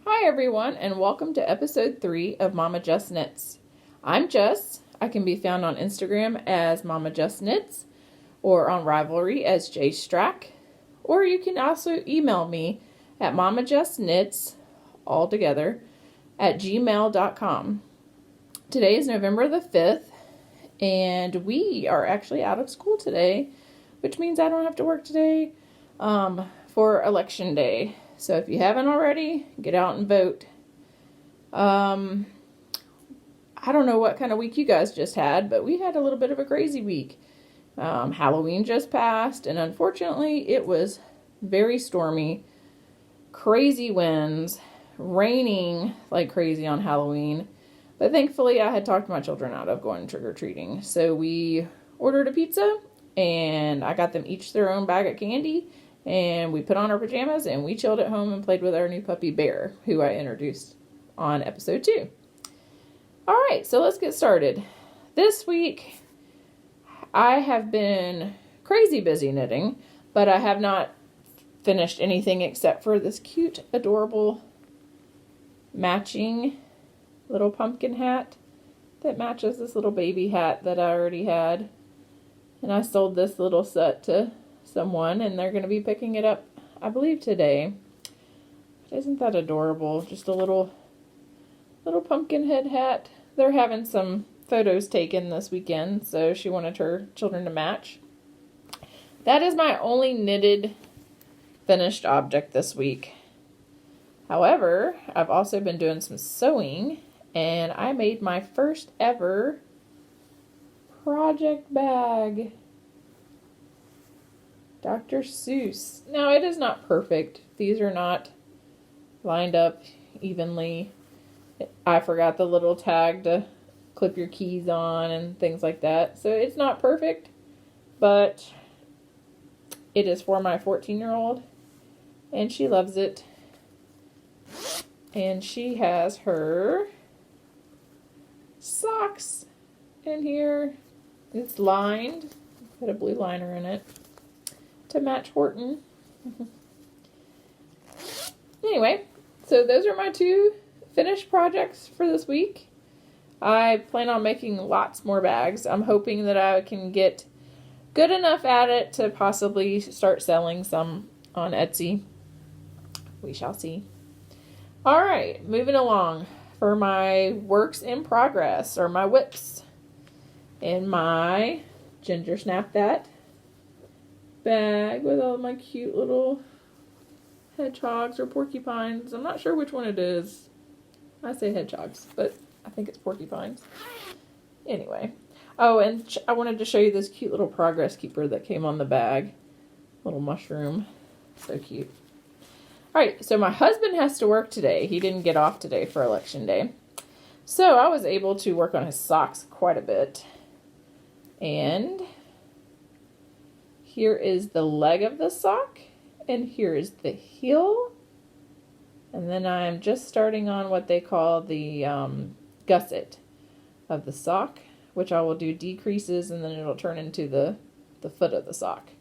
Hi everyone, and welcome to episode 3 of Momma Jess Knits. I'm Jess. I can be found on Instagram as Momma Jess Knits or on Ravelry as J Strack. Or you can also email me at mommajessknits, all together, at gmail.com. Today is November the 5th, and we are actually out of school today, which means I don't have to work today for election day. So if you haven't already, get out and vote. I don't know what kind of week you guys just had, but we had a little bit of a crazy week. Halloween just passed, and unfortunately it was very stormy, crazy winds, raining like crazy on Halloween. But thankfully I had talked my children out of going trick-or-treating. So we ordered a pizza, and I got them each their own bag of candy. And we put on our pajamas and we chilled at home and played with our new puppy Bear, who I introduced on episode 2. Alright, so let's get started. This week I have been crazy busy knitting, but I have not finished anything except for this cute, adorable, matching little pumpkin hat that matches this little baby hat that I already had. And I sold this little set to someone, and they're going to be picking it up, I believe, today. But isn't that adorable? Just a little pumpkin head hat. They're having some photos taken this weekend, so she wanted her children to match. That is my only knitted finished object this week. However, I've also been doing some sewing, and I made my first ever project bag. Dr. Seuss. Now, it is not perfect. These are not lined up evenly. I forgot the little tag to clip your keys on and things like that. So it's not perfect, but it is for my 14-year-old, and she loves it. And she has her socks in here. It's lined. Put a blue liner in it to match Horton. Anyway, so those are my 2 finished projects for this week. I plan on making lots more bags. I'm hoping that I can get good enough at it to possibly start selling some on Etsy. We shall see. Alright, moving along for my works in progress, or my whips. And my Ginger Snap That bag with all my cute little hedgehogs or porcupines. I'm not sure which one it is. I say hedgehogs, but I think it's porcupines. Anyway. Oh, and I wanted to show you this cute little progress keeper that came on the bag. Little mushroom. So cute. Alright, so my husband has to work today. He didn't get off today for election day. So I was able to work on his socks quite a bit. And here is the leg of the sock, and here is the heel. And then I'm just starting on what they call the gusset of the sock, which I will do decreases, and then it'll turn into the foot of the sock.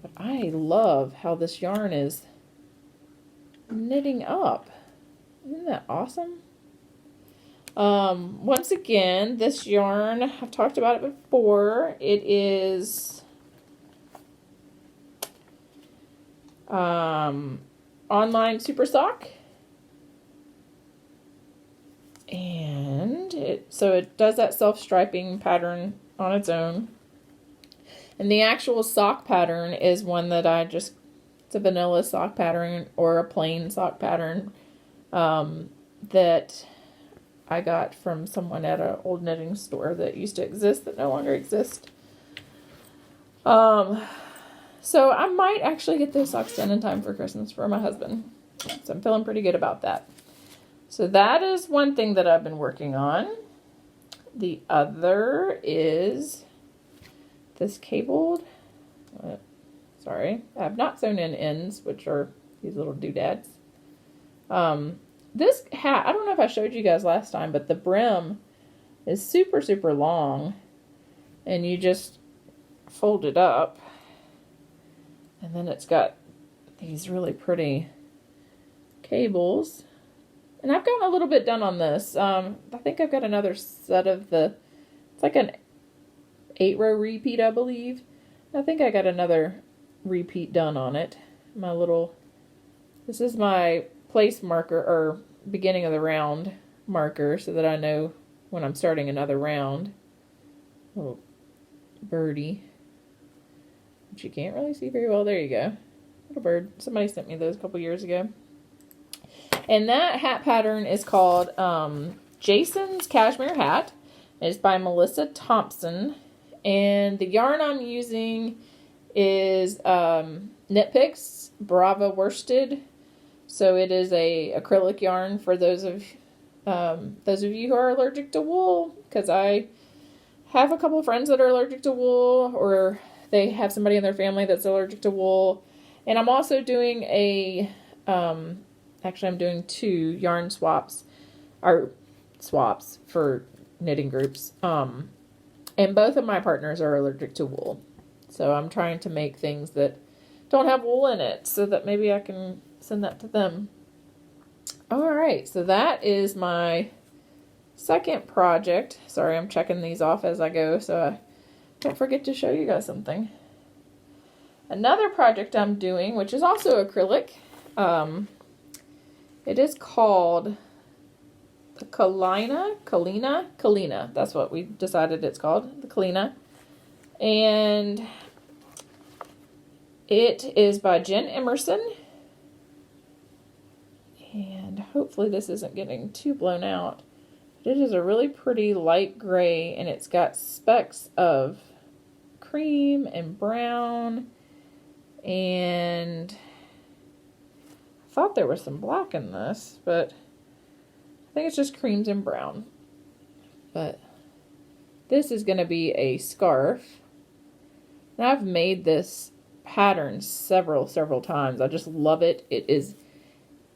But I love how this yarn is knitting up. Isn't that awesome? Once again, this yarn, I've talked about it before. It is online super sock, and it does that self-striping pattern on its own, and the actual sock pattern is one that it's a vanilla sock pattern or a plain sock pattern that I got from someone at an old knitting store that used to exist that no longer exists. So I might actually get those socks done in time for Christmas for my husband. So I'm feeling pretty good about that. So that is one thing that I've been working on. The other is this cabled, sorry, I have not sewn in ends, which are these little doodads. This hat, I don't know if I showed you guys last time, but the brim is super, super long, and you just fold it up. And then it's got these really pretty cables And I've gotten a little bit done on this. I think I've got another set of it's like an 8-row repeat, I believe. I think I got another repeat done on it. This is my place marker, or beginning of the round marker, so that I know when I'm starting another round. Little birdie, which you can't really see very well. There you go. Little bird. Somebody sent me those a couple years ago. And that hat pattern is called Jason's Cashmere Hat. It's by Melissa Thomson. And the yarn I'm using is Knit Picks Brava Worsted. So it is a acrylic yarn for those of you who are allergic to wool, because I have a couple of friends that are allergic to wool, or they have somebody in their family that's allergic to wool. And I'm also doing actually I'm doing 2 yarn swaps, or swaps for knitting groups. And both of my partners are allergic to wool. So I'm trying to make things that don't have wool in it, so that maybe I can send that to them. Alright, so that is my second project. Sorry, I'm checking these off as I go, so I don't forget to show you guys something. Another project I'm doing, which is also acrylic, it is called the Collina. That's what we decided it's called, the Collina. And it is by Jenn Emerson. And hopefully this isn't getting too blown out. It is a really pretty light gray, and it's got specks of cream and brown, and I thought there was some black in this, but I think it's just creams and brown. But this is going to be a scarf. And I've made this pattern several times. I just love it. It is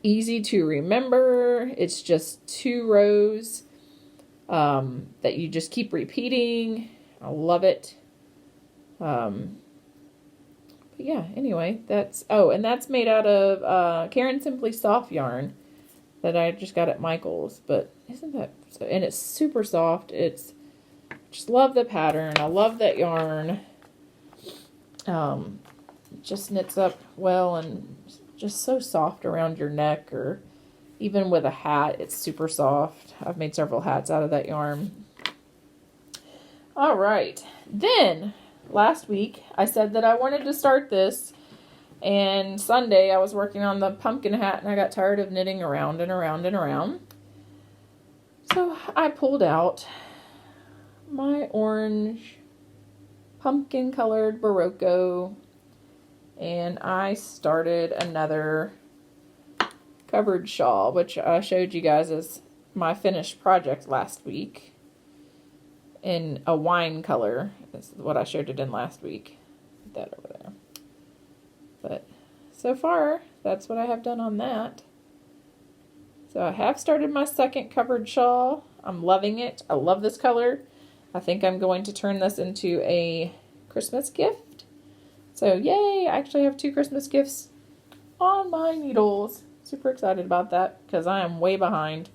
easy to remember. It's just 2 rows that you just keep repeating. I love it. But yeah, anyway, and that's made out of Caron Simply Soft yarn that I just got at Michael's. But isn't that so? And it's super soft. Just love the pattern. I love that yarn. It just knits up well and just so soft around your neck, or even with a hat, it's super soft. I've made several hats out of that yarn. All right, then last week I said that I wanted to start this, and Sunday I was working on the pumpkin hat, and I got tired of knitting around and around and around. So I pulled out my orange pumpkin colored Berroco, and I started another covered shawl, which I showed you guys as my finished project last week, in a wine color. That's what I showed it in last week. Put that over there. But so far, that's what I have done on that. So I have started my second covered shawl. I'm loving it. I love this color. I think I'm going to turn this into a Christmas gift. So yay, I actually have 2 Christmas gifts on my needles. Super excited about that because I am way behind.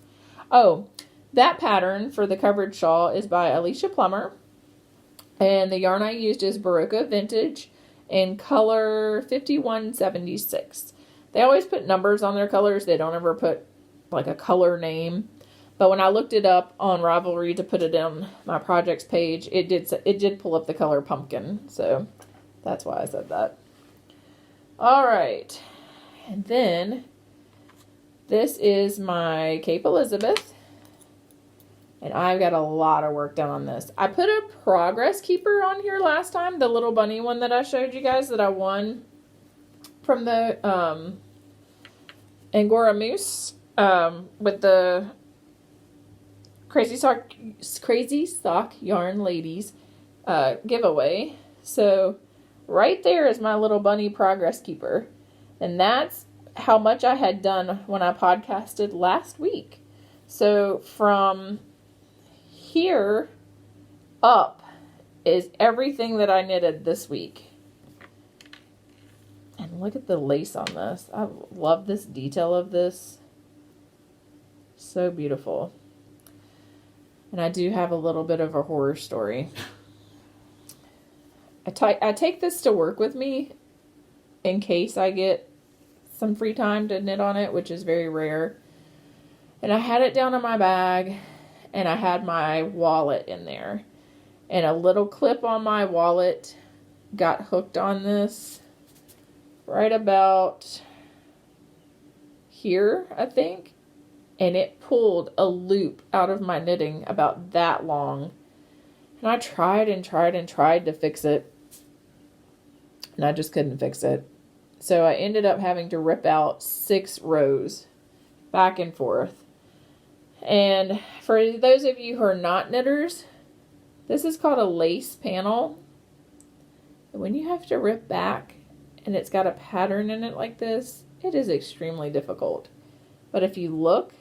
Oh, that pattern for the covered shawl is by Alicia Plummer. And the yarn I used is Berroco Vintage in color 5176. They always put numbers on their colors. They don't ever put like a color name. But when I looked it up on Ravelry to put it on my projects page, it did pull up the color pumpkin. So that's why I said that. All right. And then this is my Cape Elizabeth. And I've got a lot of work done on this. I put a progress keeper on here last time, the little bunny one that I showed you guys that I won from the Angora Moose with the Crazy Sock Yarn Ladies giveaway. So right there is my little bunny progress keeper. And that's how much I had done when I podcasted last week. So from here up is everything that I knitted this week. And look at the lace on this. I love this detail of this. So beautiful. And I do have a little bit of a horror story. I take this to work with me in case I get some free time to knit on it, which is very rare. And I had it down in my bag, and I had my wallet in there. And a little clip on my wallet got hooked on this right about here, I think. And it pulled a loop out of my knitting about that long. And I tried and tried and tried to fix it. And I just couldn't fix it. So I ended up having to rip out 6 rows back and forth. And for those of you who are not knitters, this is called a lace panel. When you have to rip back and it's got a pattern in it like this, it is extremely difficult. But if you look,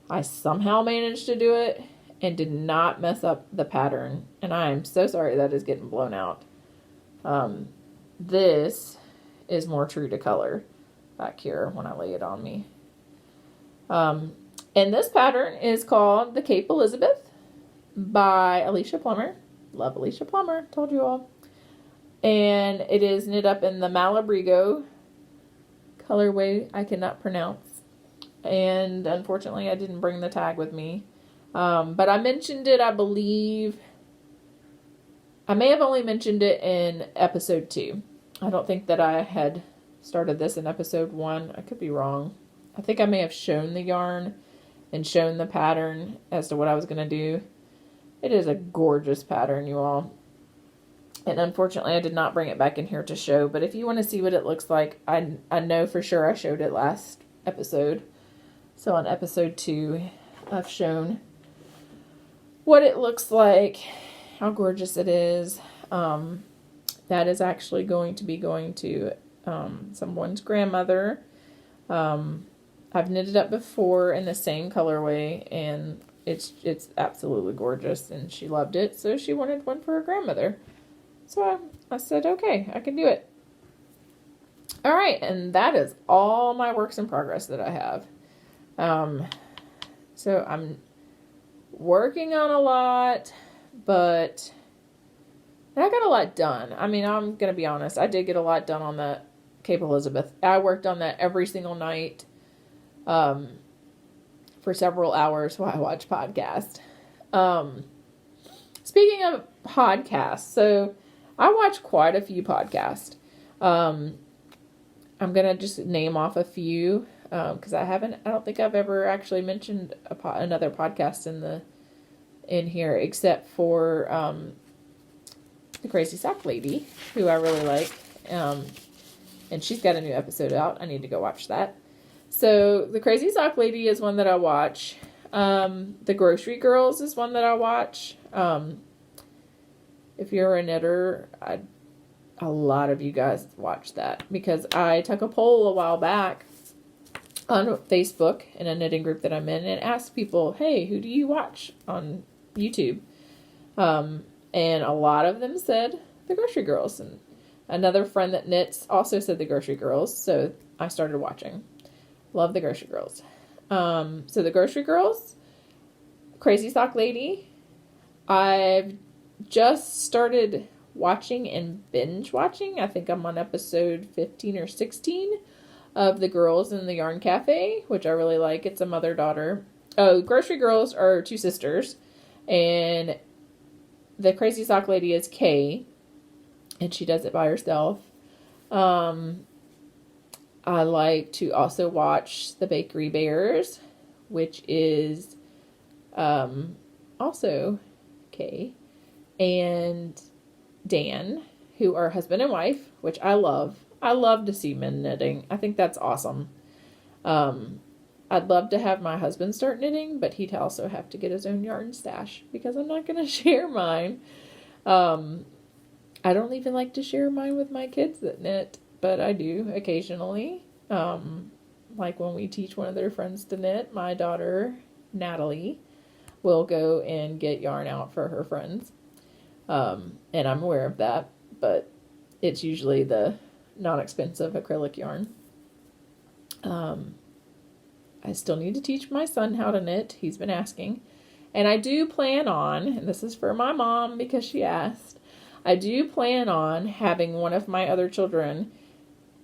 I somehow managed to do it and did not mess up the pattern. And I am so sorry that is getting blown out. This is more true to color back here when I lay it on me. And this pattern is called the Cape Elizabeth by Alicia Plummer. Love Alicia Plummer, told you all. And it is knit up in the Malabrigo colorway I cannot pronounce. And unfortunately I didn't bring the tag with me. But I mentioned it, I believe. I may have only mentioned it in episode 2. I don't think that I had started this in episode 1. I could be wrong. I think I may have shown the yarn and shown the pattern as to what I was going to do. It is a gorgeous pattern, you all. And unfortunately, I did not bring it back in here to show. But if you want to see what it looks like, I know for sure I showed it last episode. So on episode 2, I've shown what it looks like, how gorgeous it is. That is actually going to be going to someone's grandmother. I've knitted up before in the same colorway, and it's absolutely gorgeous, and she loved it, so she wanted one for her grandmother. So I said, okay, I can do it. All right, and that is all my works in progress that I have. So I'm working on a lot, but I got a lot done. I mean, I'm going to be honest. I did get a lot done on that Cape Elizabeth. I worked on that every single night for several hours while I watched podcasts. Speaking of podcasts, so I watch quite a few podcasts. I'm going to just name off a few because I don't think I've ever actually mentioned another podcast in here except for the Crazy Sock Lady, who I really like. And she's got a new episode out. I need to go watch that. So the Crazy Sock Lady is one that I watch. The Grocery Girls is one that I watch. If you're a knitter, a lot of you guys watch that because I took a poll a while back on Facebook in a knitting group that I'm in and asked people, hey, who do you watch on YouTube? And a lot of them said the Grocery Girls. And another friend that knits also said the Grocery Girls. So I started watching. Love the Grocery Girls. So the Grocery Girls, Crazy Sock Lady. I've just started watching and binge watching. I think I'm on episode 15 or 16 of The Girls in the Yarn Cafe, which I really like. It's a mother-daughter. Oh, Grocery Girls are 2 sisters. And the Crazy Sock Lady is Kay. And she does it by herself. I like to also watch The Bakery Bears, which is also Kay and Dan, who are husband and wife, which I love. I love to see men knitting. I think that's awesome. I'd love to have my husband start knitting, but he'd also have to get his own yarn stash because I'm not going to share mine. I don't even like to share mine with my kids that knit, but I do occasionally. Like when we teach one of their friends to knit, my daughter, Natalie, will go and get yarn out for her friends. And I'm aware of that, but it's usually the non-expensive acrylic yarn. I still need to teach my son how to knit. He's been asking. And I do plan on, and this is for my mom because she asked, I do plan on having one of my other children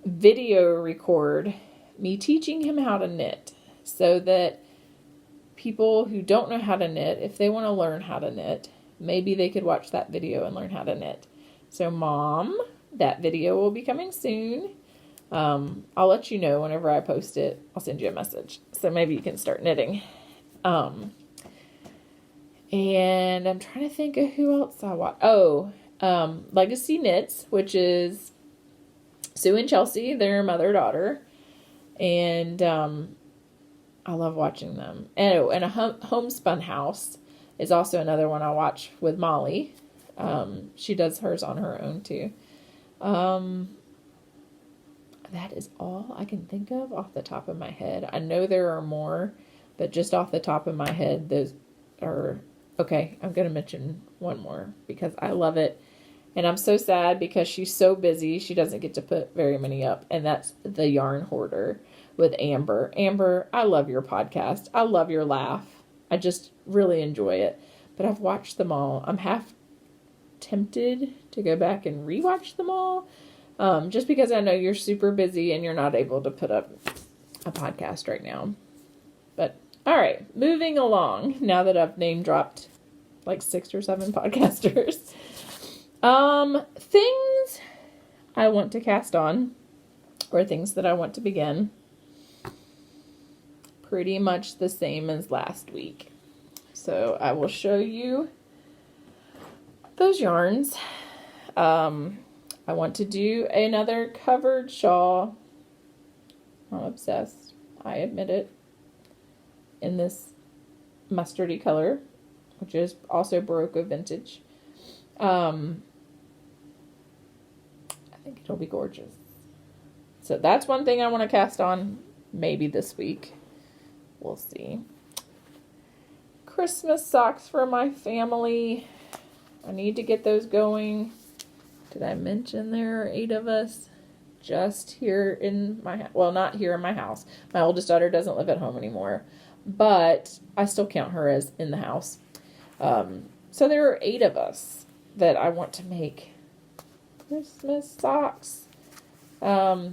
video record me teaching him how to knit so that people who don't know how to knit, if they want to learn how to knit, maybe they could watch that video and learn how to knit. So Mom, that video will be coming soon. I'll let you know whenever I post it. I'll send you a message. So maybe you can start knitting. And I'm trying to think of who else I watch. Legacy Knits, which is Sue and Chelsea. They're mother-daughter. And I love watching them. And a Homespun House is also another one I watch with Molly. She does hers on her own too. That is all I can think of off the top of my head. I know there are more, but just off the top of my head, those are... Okay, I'm going to mention one more because I love it. And I'm so sad because she's so busy. She doesn't get to put very many up. And that's the Yarn Hoarder with Amber. Amber, I love your podcast. I love your laugh. I just really enjoy it. But I've watched them all. I'm half tempted to go back and rewatch them all. Just because I know you're super busy and you're not able to put up a podcast right now. But, all right, moving along, now that I've name dropped like 6 or 7 podcasters. Things I want to cast on, or things that I want to begin, pretty much the same as last week. So I will show you those yarns. I want to do another covered shawl. I'm obsessed. I admit it. In this mustardy color, which is also Berroco Vintage. I think it'll be gorgeous. So that's one thing I want to cast on maybe this week. We'll see. Christmas socks for my family. I need to get those going. Did I mention there are 8 of us just here in my, well, not here in my house. My oldest daughter doesn't live at home anymore, but I still count her as in the house. So there are 8 of us that I want to make Christmas socks. I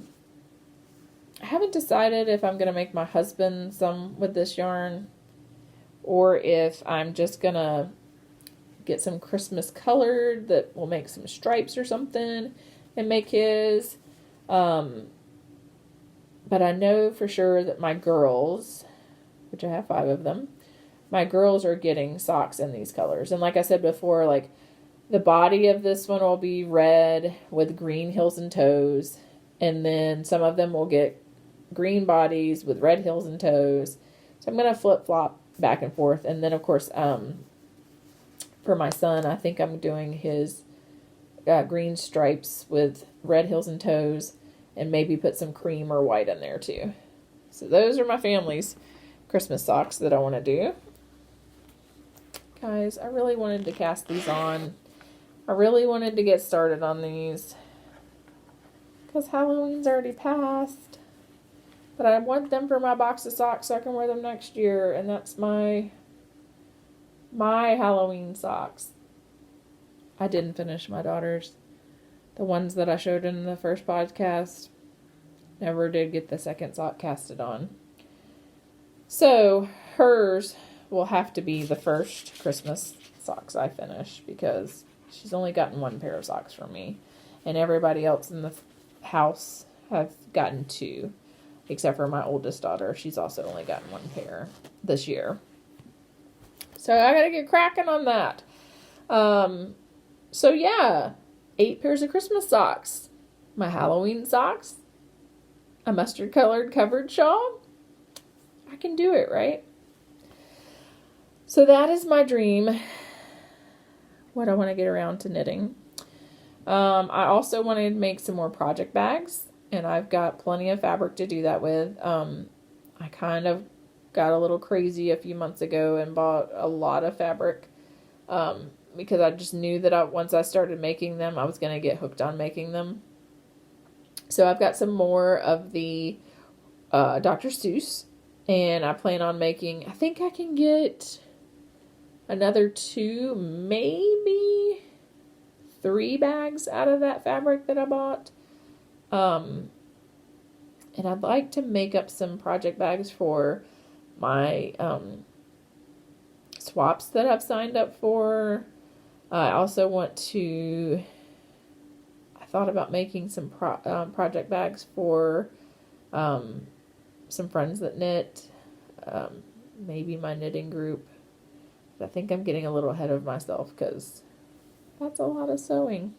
haven't decided if I'm going to make my husband some with this yarn or if I'm just going to get some Christmas colored that will make some stripes or something and make his. But I know for sure that my girls, which I have 5 of them, my girls are getting socks in these colors. And like I said before, like the body of this one will be red with green heels and toes. And then some of them will get green bodies with red heels and toes. So I'm going to flip-flop back and forth. And then, of course, for my son, I think I'm doing his green stripes with red heels and toes and maybe put some cream or white in there too. So those are my family's Christmas socks that I want to do. Guys, I really wanted to cast these on. I really wanted to get started on these because Halloween's already passed. But I want them for my box of socks so I can wear them next year. And that's my Halloween socks. I didn't finish my daughter's. The ones that I showed in the first podcast. Never did get the second sock casted on. So hers will have to be the first Christmas socks I finish because she's only gotten 1 pair of socks from me. And everybody else in the house have gotten 2. Except for my oldest daughter. She's also only gotten 1 pair this year. So I gotta get cracking on that. So yeah, 8 pairs of Christmas socks. My Halloween socks. A mustard colored covered shawl. I can do it, right? So that is my dream. What I want to get around to knitting. I also want to make some more project bags. And I've got plenty of fabric to do that with. I kind of got a little crazy a few months ago and bought a lot of fabric. Because I just knew that once I started making them, I was going to get hooked on making them. So I've got some more of the Dr. Seuss And I plan on making, I think I can get another 2, maybe 3 bags out of that fabric that I bought. And I'd like to make up some project bags for my swaps that I've signed up for. I also want to, I thought about making some project bags for some friends that knit, maybe my knitting group. But I think I'm getting a little ahead of myself because that's a lot of sewing.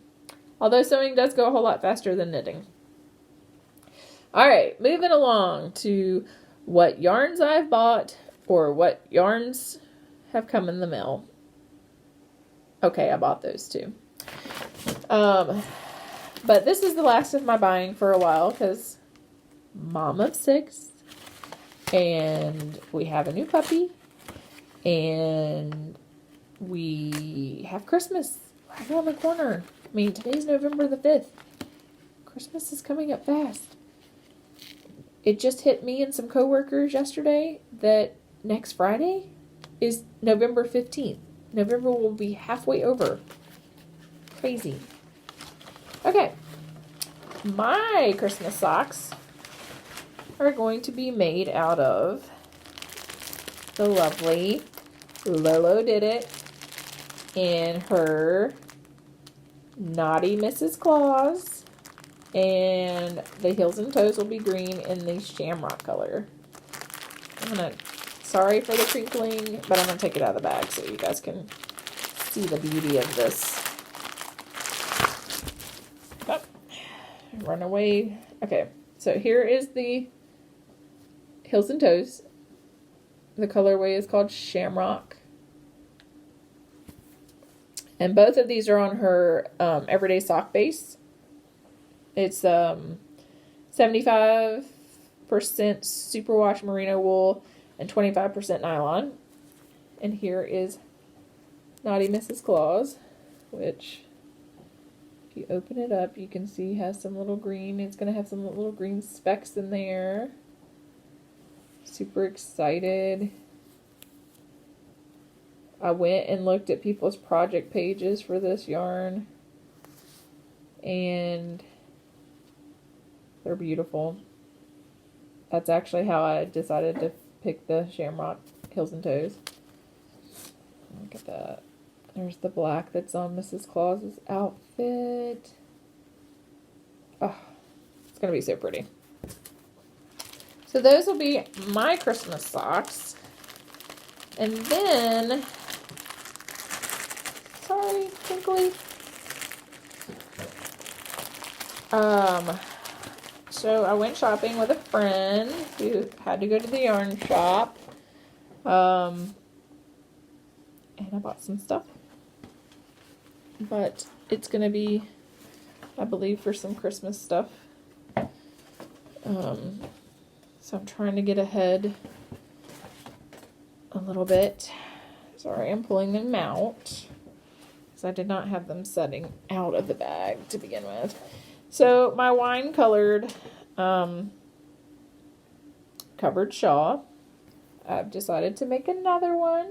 Although sewing does go a whole lot faster than knitting. All right, moving along to what yarns I've bought or what yarns have come in the mail. Okay, I bought those too. But this is the last of my buying for a while because mom of 6 and we have a new puppy and we have Christmas right around the corner. I mean, today's November the 5th. Christmas is coming up fast. It just hit me and some coworkers yesterday that next Friday is November 15th. November will be halfway over. Crazy. Okay. My Christmas socks are going to be made out of the lovely Lolodidit in her Naughty Mrs. Claus. And the heels and toes will be green in the shamrock color. Sorry for the crinkling, but I'm going to take it out of the bag so you guys can see the beauty of this. Oh, run away. Okay, so here is the heels and toes. The colorway is called Shamrock. And both of these are on her everyday sock base. It's 75% superwash merino wool and 25% nylon. And here is Naughty Mrs. Claus, which if you open it up, you can see has some little green. It's going to have some little green specks in there. Super excited. I went and looked at people's project pages for this yarn. And they're beautiful. That's actually how I decided to pick the Shamrock heels and toes. Look at that. There's the black that's on Mrs. Claus's outfit. Oh, it's going to be so pretty. So those will be my Christmas socks. And then, sorry, crinkly. So I went shopping with a friend who had to go to the yarn shop. And I bought some stuff. But it's going to be, I believe, for some Christmas stuff. So I'm trying to get ahead a little bit. Sorry, I'm pulling them out because I did not have them setting out of the bag to begin with. So my wine colored covered shawl. I've decided to make another one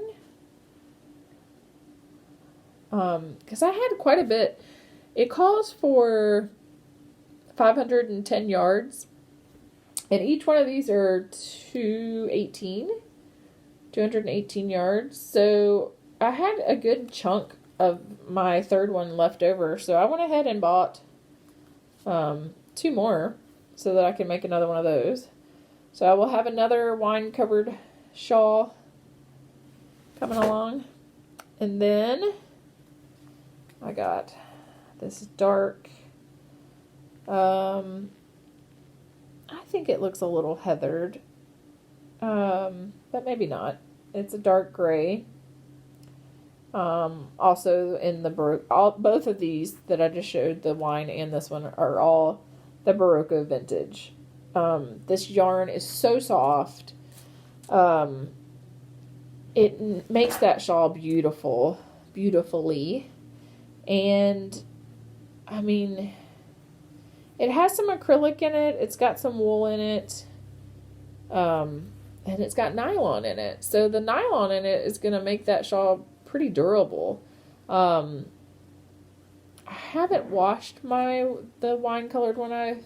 because I had quite a bit. It calls for 510 yards, and each one of these are 218 yards. So I had a good chunk of my third one left over, so I went ahead and bought 2 more so that I can make another one of those. So I will have another wine covered shawl coming along. And then I got this dark, I think it looks a little heathered, but maybe not. It's a dark gray. Also in the both of these that I just showed, the wine and this one, are all the Berroco Vintage. This yarn is so soft. It makes that shawl beautifully. And I mean, it has some acrylic in it. It's got some wool in it. and it's got nylon in it. So the nylon in it is going to make that shawl pretty durable. I haven't washed the wine colored one I've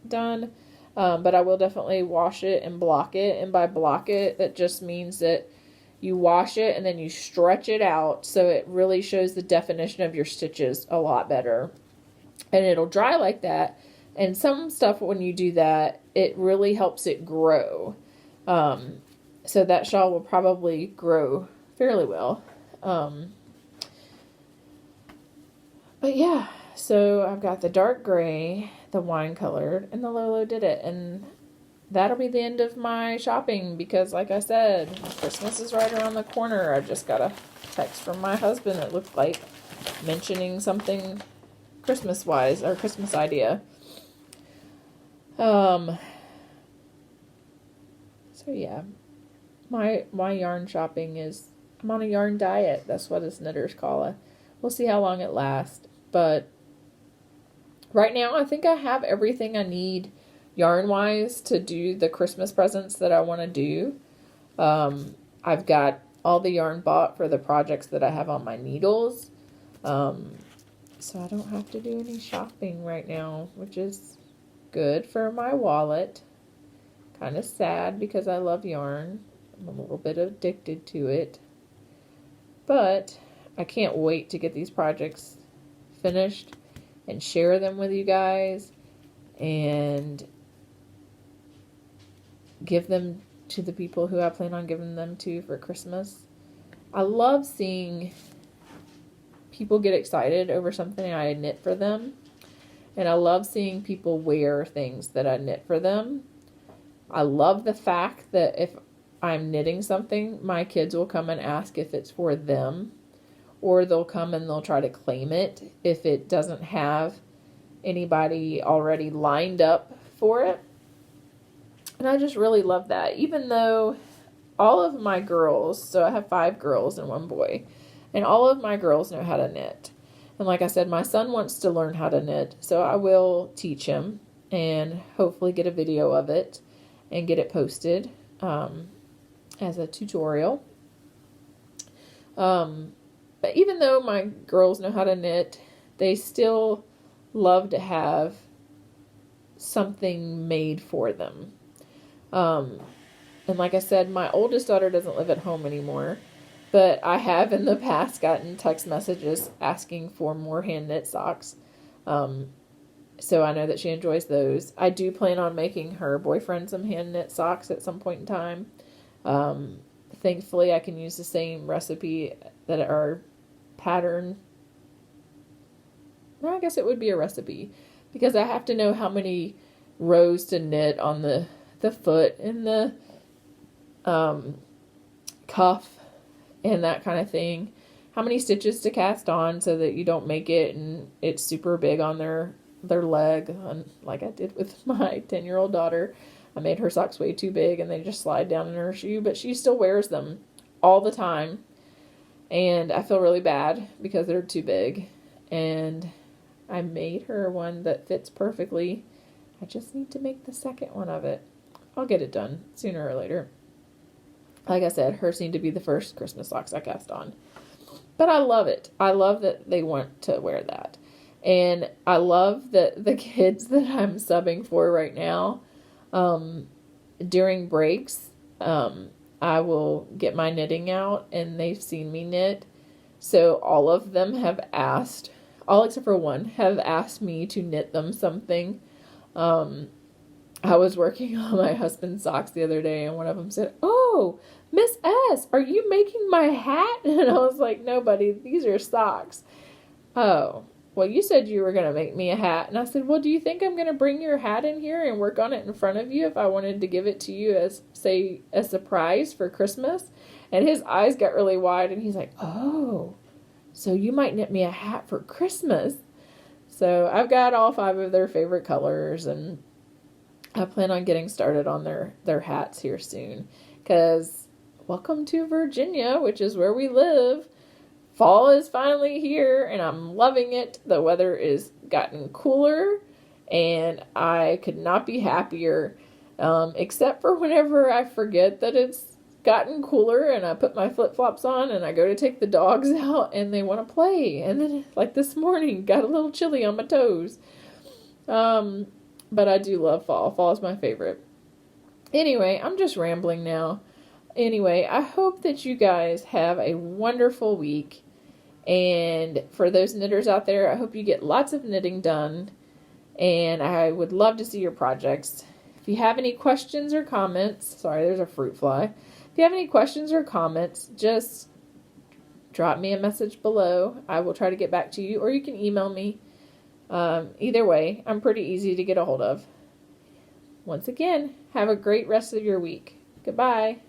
done, but I will definitely wash it and block it. And by block it, that just means that you wash it and then you stretch it out so it really shows the definition of your stitches a lot better. And it'll dry like that. And some stuff, when you do that, it really helps it grow. So that shawl will probably grow fairly well. But yeah, so I've got the dark gray, the wine colored, and the Lolodidit. And that'll be the end of my shopping because, like I said, Christmas is right around the corner. I just got a text from my husband, it looked like, mentioning something Christmas-wise, or Christmas idea. So yeah, my yarn shopping is, I'm on a yarn diet. That's what us knitters call it. We'll see how long it lasts. But right now, I think I have everything I need yarn-wise to do the Christmas presents that I want to do. I've got all the yarn bought for the projects that I have on my needles. So I don't have to do any shopping right now, which is good for my wallet. Kind of sad because I love yarn. I'm a little bit addicted to it. But I can't wait to get these projects finished and share them with you guys and give them to the people who I plan on giving them to for Christmas. I love seeing people get excited over something I knit for them. And I love seeing people wear things that I knit for them. I love the fact that if I'm knitting something, my kids will come and ask if it's for them. Or they'll come and they'll try to claim it if it doesn't have anybody already lined up for it. And I just really love that. Even though all of my girls, so I have 5 girls and 1 boy, and all of my girls know how to knit. And like I said, my son wants to learn how to knit, so I will teach him and hopefully get a video of it and get it posted as a tutorial. But even though my girls know how to knit, they still love to have something made for them. And like I said, my oldest daughter doesn't live at home anymore, but I have in the past gotten text messages asking for more hand knit socks. So I know that she enjoys those. I do plan on making her boyfriend some hand knit socks at some point in time. Thankfully, I can use the same recipe that are pattern. Well, I guess it would be a recipe because I have to know how many rows to knit on the foot and the cuff and that kind of thing. How many stitches to cast on so that you don't make it and it's super big on their leg, like I did with my 10-year-old daughter. I made her socks way too big and they just slide down in her shoe, but she still wears them all the time. And I feel really bad because they're too big. And I made her one that fits perfectly. I just need to make the second one of it. I'll get it done sooner or later. Like I said, hers seemed to be the first Christmas socks I cast on. But I love it. I love that they want to wear that. And I love that the kids that I'm subbing for right now, during breaks, I will get my knitting out and they've seen me knit. So all of them have asked, all except for one, have asked me to knit them something. I was working on my husband's socks the other day and one of them said, "Oh, Miss S, are you making my hat?" And I was like, "No, buddy, these are socks." "Oh, well, you said you were going to make me a hat." And I said, "Well, do you think I'm going to bring your hat in here and work on it in front of you if I wanted to give it to you as, say, a surprise for Christmas?" And his eyes got really wide and he's like, "Oh, so you might knit me a hat for Christmas." So I've got all 5 of their favorite colors and I plan on getting started on their hats here soon. Because welcome to Virginia, which is where we live. Fall is finally here and I'm loving it. The weather is gotten cooler and I could not be happier. Except for whenever I forget that it's gotten cooler and I put my flip-flops on and I go to take the dogs out and they want to play. And then, like this morning, got a little chilly on my toes. But I do love fall. Fall is my favorite. Anyway, I'm just rambling now. Anyway, I hope that you guys have a wonderful week. And for those knitters out there, I hope you get lots of knitting done. And I would love to see your projects. If you have any questions or comments, sorry, there's a fruit fly. If you have any questions or comments, just drop me a message below. I will try to get back to you, or you can email me. Either way, I'm pretty easy to get a hold of. Once again, have a great rest of your week. Goodbye.